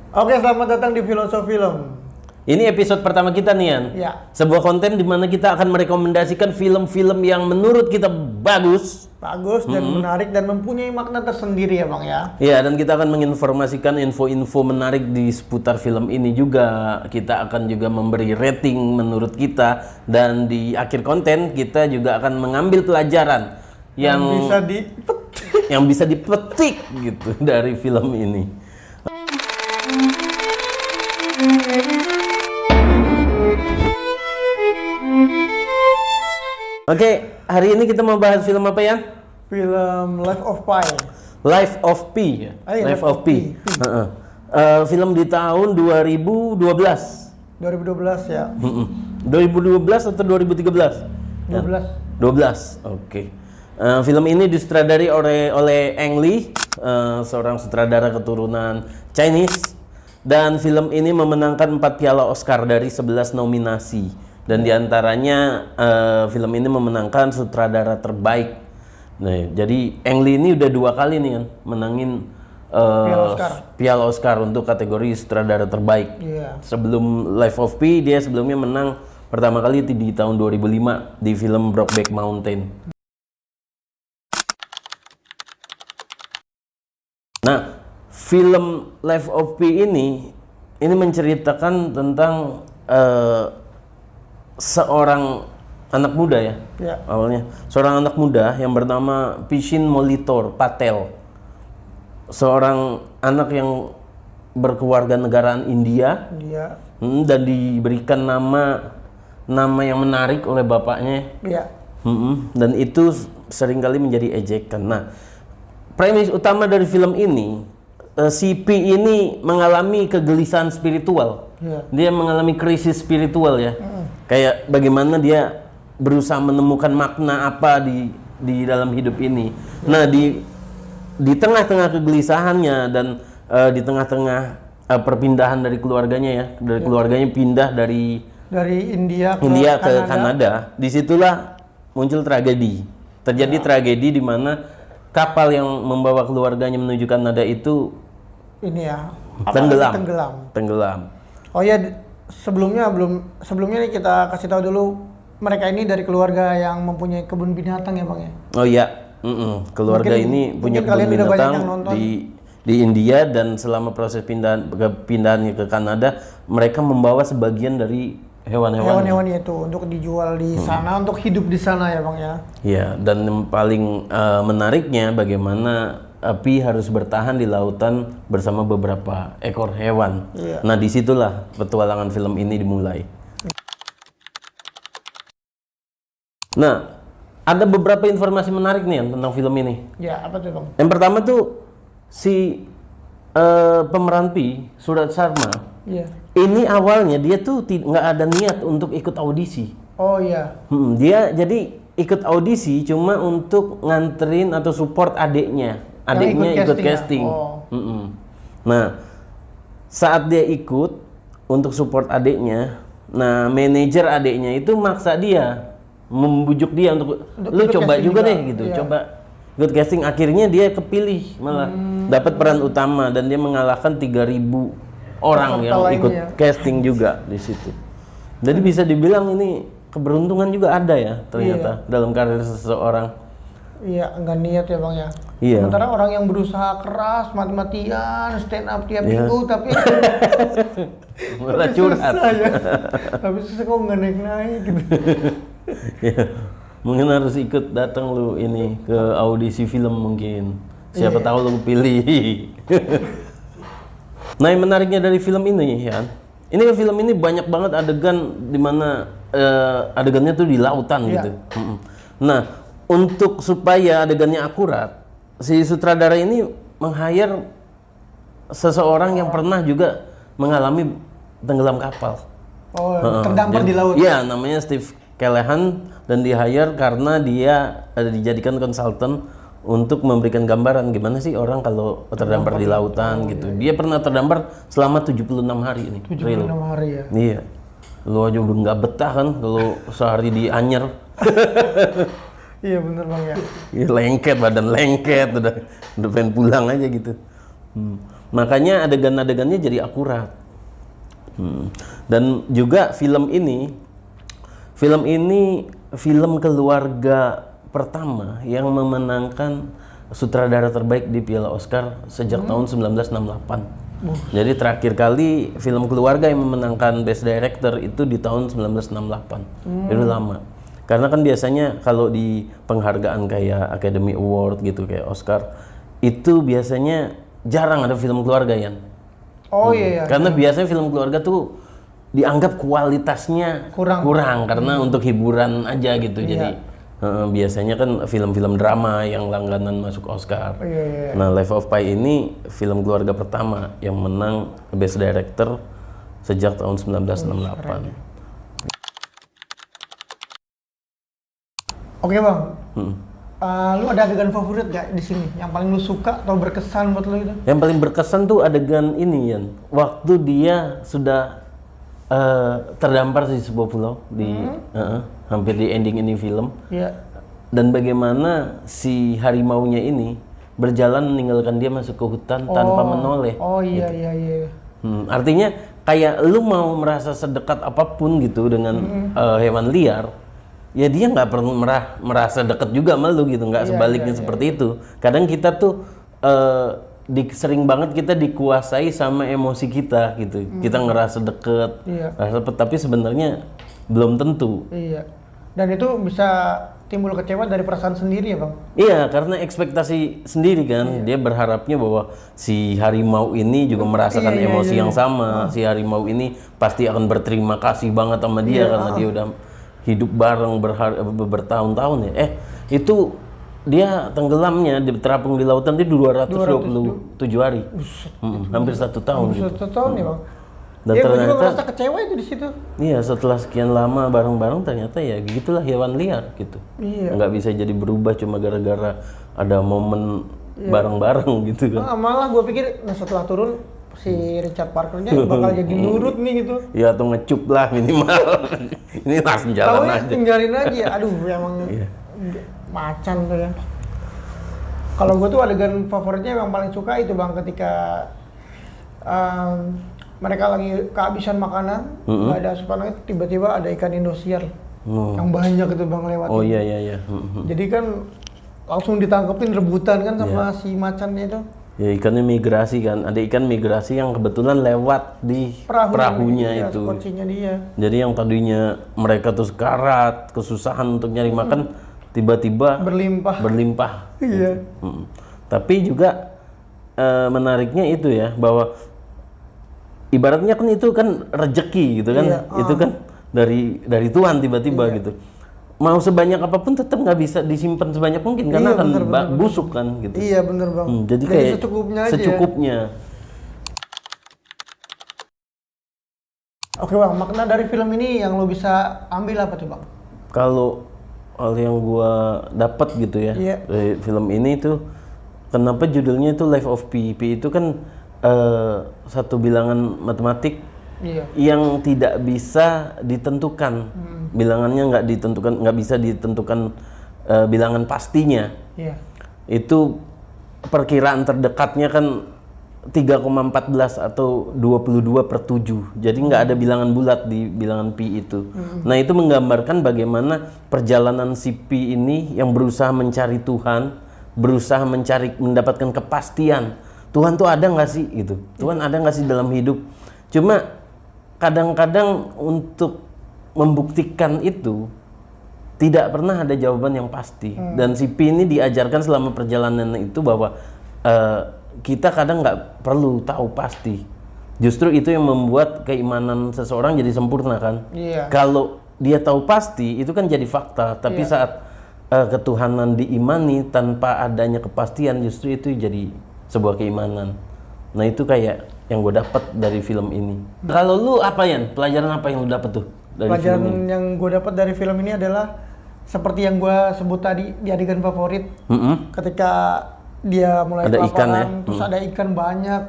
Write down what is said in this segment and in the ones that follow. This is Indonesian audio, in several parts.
Oke, selamat datang di Filosofi Film. Ini episode pertama kita nih, Yan. Ya. Sebuah konten di mana kita akan merekomendasikan film-film yang menurut kita bagus. Bagus dan menarik dan mempunyai makna tersendiri ya Bang ya. Ya, dan kita akan menginformasikan info-info menarik di seputar film ini juga. Kita akan juga memberi rating menurut kita. Dan di akhir konten kita juga akan mengambil pelajaran yang bisa dipetik gitu dari film ini. Oke, hari ini kita mau bahas film apa ya? Film Life of Pi. Life of Pi. Life of Pi. Film di tahun 2012. 2012 ya. 2012 atau 2013? 12. 12. Oke. Film ini disutradari oleh Ang Lee, seorang sutradara keturunan Chinese. Dan film ini memenangkan 4 piala Oscar dari 11 nominasi. Dan diantaranya film ini memenangkan sutradara terbaik. Nah, jadi Ang Lee ini udah 2 kali nih kan menangin piala Oscar untuk kategori sutradara terbaik. Yeah. Sebelum Life of Pi dia sebelumnya menang pertama kali di tahun 2005 di film Brokeback Mountain. Nah, film Life of Pi ini menceritakan tentang seorang anak muda ya, awalnya seorang anak muda yang bernama Pishin Molitor Patel, seorang anak yang berkewarganegaraan India, dan diberikan nama yang menarik oleh bapaknya, dan itu seringkali menjadi ejekan. Nah, premis utama dari film ini, si Pi ini mengalami kegelisahan spiritual. Dia mengalami krisis spiritual ya. Kayak bagaimana dia berusaha menemukan makna apa di dalam hidup ini. Nah, di tengah-tengah kegelisahannya dan di tengah-tengah perpindahan dari keluarganya ya, dari keluarganya pindah dari India ke Kanada. Disitulah muncul tragedi. Terjadi tragedi di mana kapal yang membawa keluarganya menuju Kanada itu tenggelam. Oh ya, sebelumnya nih kita kasih tahu dulu, mereka ini dari keluarga yang mempunyai kebun binatang ya Bang ya. Oh iya, keluarga ini punya kebun binatang di India, dan selama proses pindahannya ke Kanada, mereka membawa sebagian dari hewan-hewan itu untuk dijual di sana, untuk hidup di sana ya Bang ya. Iya, dan yang paling menariknya bagaimana Pi harus bertahan di lautan bersama beberapa ekor hewan. Nah, disitulah petualangan film ini dimulai. Nah, ada beberapa informasi menarik nih tentang film ini. Ya, apa tuh Bang? Yang pertama tuh si pemeran Pi, Suraj Sharma. Ini awalnya dia tuh nggak ada niat untuk ikut audisi. Oh iya. Dia jadi ikut audisi cuma untuk nganterin atau support adiknya. Adiknya ikut casting. Nah, saat dia ikut untuk support adiknya, nah manajer adiknya itu maksa dia, membujuk dia untuk lu coba juga deh gitu, coba ikut casting. Akhirnya dia kepilih, malah dapat peran utama, dan dia mengalahkan 3.000 orang yang ikut casting juga di situ. Jadi bisa dibilang ini keberuntungan juga ada ya ternyata dalam karir seseorang. Iya, nggak niat ya Bang ya. Sementara orang yang berusaha keras, mati-matian, stand up tiap minggu, tapi malah curhat. Tapi susah kok nggak naik-naik gitu. Mungkin harus ikut datang lu ini ke audisi film mungkin. Siapa tahu lu pilih. Nah, yang menariknya dari film ini ya, film ini banyak banget adegan di mana adegannya tuh di lautan gitu. Nah, untuk supaya adegannya akurat, si sutradara ini meng-hire seseorang yang pernah juga mengalami tenggelam kapal. Terdampar di laut. Iya, namanya Steve Callahan, dan di-hire karena dia dijadikan konsultan untuk memberikan gambaran gimana sih orang kalau terdampar di lautan gitu. Dia pernah terdampar selama 76 hari ini. 76 hari ya? Iya. Lu aja udah nggak betah kan kalau sehari di Anyer. Iya bener Bang ya. Iya, lengket, badan lengket, udah pengen pulang aja gitu. Makanya adegan-adegannya jadi akurat. Dan juga film ini film keluarga pertama yang memenangkan sutradara terbaik di Piala Oscar sejak tahun 1968. Jadi terakhir kali film keluarga yang memenangkan Best Director itu di tahun 1968. Itu lama. Karena kan biasanya kalau di penghargaan kayak Academy Award gitu, kayak Oscar, itu biasanya jarang ada film keluarga, Yan. Oh iya. Karena biasanya film keluarga tuh dianggap kualitasnya kurang karena untuk hiburan aja gitu. Jadi biasanya kan film-film drama yang langganan masuk Oscar. Nah, Life of Pi ini film keluarga pertama yang menang Best Director sejak tahun 1968. Oke bang, lu ada adegan favorit gak di sini? Yang paling lu suka atau berkesan buat lu itu? Yang paling berkesan tuh adegan ini, Yan. Waktu dia sudah terdampar di sebuah pulau di hampir di ending ini film. Iya. Dan bagaimana si harimaunya ini berjalan meninggalkan dia masuk ke hutan tanpa menoleh. Oh iya. Artinya kayak lu mau merasa sedekat apapun gitu dengan hewan liar, ya dia nggak perlu merasa dekat juga sama lu gitu, nggak sebaliknya seperti itu. Kadang kita tuh sering banget kita dikuasai sama emosi kita gitu. Kita ngerasa deket, tapi sebenarnya belum tentu. Iya. Dan itu bisa timbul kecewa dari perasaan sendiri ya bang? Iya, karena ekspektasi sendiri kan. Dia berharapnya bahwa si harimau ini juga merasakan emosi yang sama. Si harimau ini pasti akan berterima kasih banget sama dia karena dia udah hidup bareng bertahun-tahun ya. Itu dia tenggelamnya, terapung di lautan dia 227 hari. Hampir 1 tahun. Hampir 1 tahun ya bang? Dan ya, ternyata gue juga merasa kecewa itu di situ. Iya, setelah sekian lama bareng-bareng ternyata ya gitulah hewan liar gitu. Nggak bisa jadi berubah cuma gara-gara ada momen bareng-bareng gitu kan. Malah gue pikir setelah turun si Richard Parkernya bakal jadi nurut nih gitu. Ya atau ngecup lah minimal. Ini langsung jalan aja. Tinggalin aja. Aduh emang macan tuh ya. Kalau gue tuh adegan favoritnya yang paling suka itu bang, ketika mereka lagi kehabisan makanan, nggak ada asupan lagi, tiba-tiba ada ikan Indosiar yang banyak itu bang lewat. Oh iya. Jadi kan langsung ditangkepin, rebutan kan sama si macannya itu. Ya ikannya migrasi kan, ada ikan migrasi yang kebetulan lewat di perahunya itu. Dia. Jadi yang tadinya mereka tuh sekarat, kesusahan untuk nyari makan, tiba-tiba berlimpah. Iya. Tapi juga menariknya itu ya, bahwa ibaratnya kan itu kan rezeki gitu kan, itu kan dari Tuhan tiba-tiba gitu. Mau sebanyak apapun tetap nggak bisa disimpan sebanyak mungkin karena akan busuk kan gitu. Iya bener bang. Jadi kayak secukupnya. Oke bang, makna dari film ini yang lo bisa ambil apa tuh bang? Kalau hal yang gua dapat gitu ya dari film ini tuh, kenapa judulnya itu Life of Pi? Pi itu kan satu bilangan matematik yang tidak bisa ditentukan. Bilangannya nggak bisa ditentukan bilangan pastinya. Itu perkiraan terdekatnya kan 3,14 atau 22/7. Jadi nggak ada bilangan bulat di bilangan pi itu. Nah itu menggambarkan bagaimana perjalanan si pi ini yang berusaha mencari Tuhan, berusaha mendapatkan kepastian. Tuhan tuh ada nggak sih gitu? Tuhan ada nggak sih dalam hidup? Cuma kadang-kadang untuk membuktikan itu tidak pernah ada jawaban yang pasti. Dan si Pi ini diajarkan selama perjalanan itu bahwa kita kadang nggak perlu tahu pasti. Justru itu yang membuat keimanan seseorang jadi sempurna kan. Kalau dia tahu pasti itu kan jadi fakta. Tapi saat ketuhanan diimani tanpa adanya kepastian, justru itu jadi sebuah keimanan. Nah itu kayak yang gue dapat dari film ini. Kalau lu apa Yan? Pelajaran apa yang lu dapat tuh dari pelajaran film ini? Yang gue dapat dari film ini adalah seperti yang gue sebut tadi di adegan favorit. Ketika dia mulai kelaparan, terus ada ikan banyak.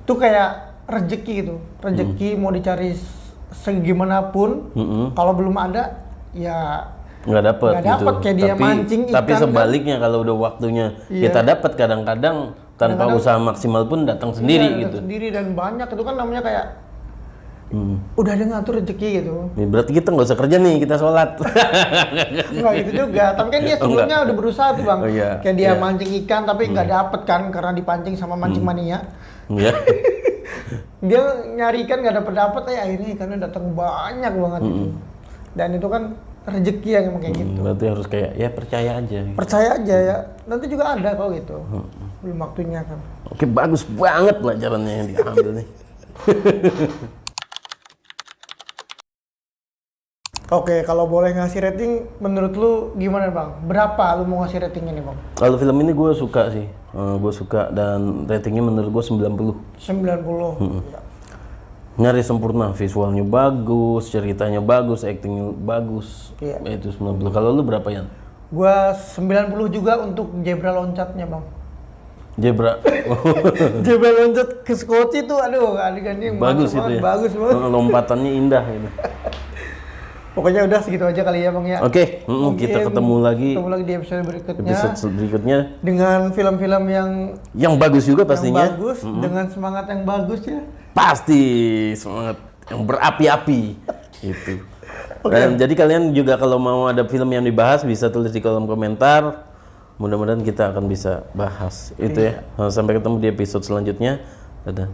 Itu kayak rezeki gitu. Rezeki mau dicari segimanapun, kalau belum ada ya nggak dapet gitu. Kayak dia mancing ikan. Tapi sebaliknya kan, kalau udah waktunya kita dapat, kadang-kadang tanpa usaha maksimal pun datang sendiri gitu. Sendiri dan banyak itu kan namanya kayak udah ada ngatur rezeki gitu. Nih, berarti kita nggak usah kerja nih, kita sholat. Enggak gitu juga, tapi kan dia sebelumnya udah berusaha tuh bang. Iya. Kayak dia mancing ikan tapi nggak dapet kan karena dipancing sama mancing mania. Iya. Dia nyari ikan nggak dapet ya akhirnya ikannya datang banyak banget gitu. Dan itu kan rezeki yang emang kayak gitu. Berarti harus kayak ya percaya aja. Gitu. Percaya aja ya, nanti juga ada kok gitu. Belum waktunya kan. Oke, bagus banget pelajarannya yang diambil nih. Oke, kalau boleh ngasih rating, menurut lu gimana bang? Berapa lu mau ngasih ratingnya nih bang? Kalau film ini gue suka sih, gue suka dan ratingnya menurut gue 90. 90. Nyari sempurna, visualnya bagus, ceritanya bagus, actingnya bagus. Iya. Itu 90. Kalau lu berapa Yan? Gua 90 juga untuk zebra loncatnya bang. Zebra. Zebra loncat ke Skoci tuh, aduh adegannya yang bagus itu ya. Bagus banget. Lompatannya indah gitu. Pokoknya udah segitu aja kali ya bang ya. Oke, kita ketemu lagi di episode berikutnya. Episode berikutnya dengan film-film yang bagus juga pastinya. Yang bagus, dengan semangat yang bagus ya. Pasti semangat yang berapi-api itu. Dan jadi kalian juga kalau mau ada film yang dibahas bisa tulis di kolom komentar. Mudah-mudahan kita akan bisa bahas itu ya. Sampai ketemu di episode selanjutnya. Dadah.